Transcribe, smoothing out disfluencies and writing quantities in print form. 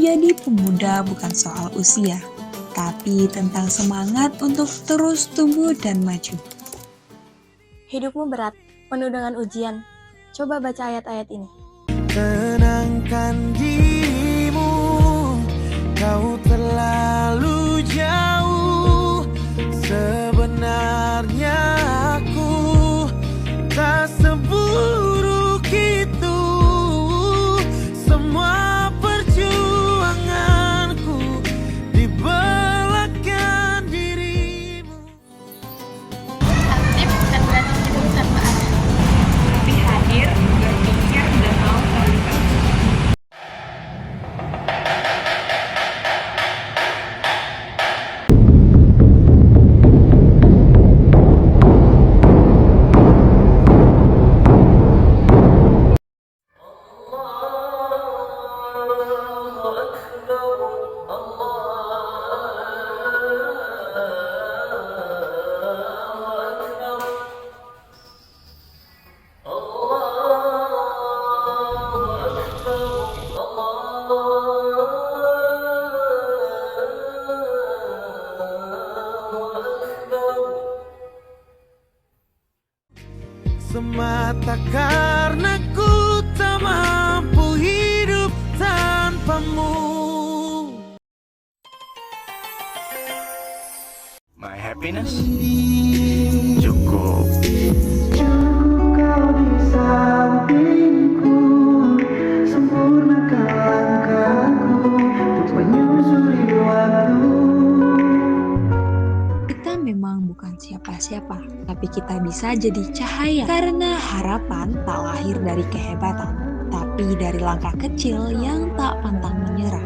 Menjadi pemuda bukan soal usia, tapi tentang semangat untuk terus tumbuh dan maju. Hidupmu berat, penuh dengan ujian. Coba baca ayat-ayat ini. Tenangkan dirimu, kau terlalu jauh. Sebenarnya aku tak seburuk itu. Semua perjuanganku di belakang dirimu. Aktif dan berani hidup tanpa arah. Tapi hadir, berpikir, dan mau terlibat. Semata karena ku tak mampu hidup tanpamu. My happiness cukup. Kau di sampingku, sempurnakan langkahku untuk menyusuri waktu. Kita memang bukan siapa-siapa, tapi kita bisa jadi cahaya. Karena harapan tak lahir dari kehebatan, tapi dari langkah kecil yang tak pantang menyerah.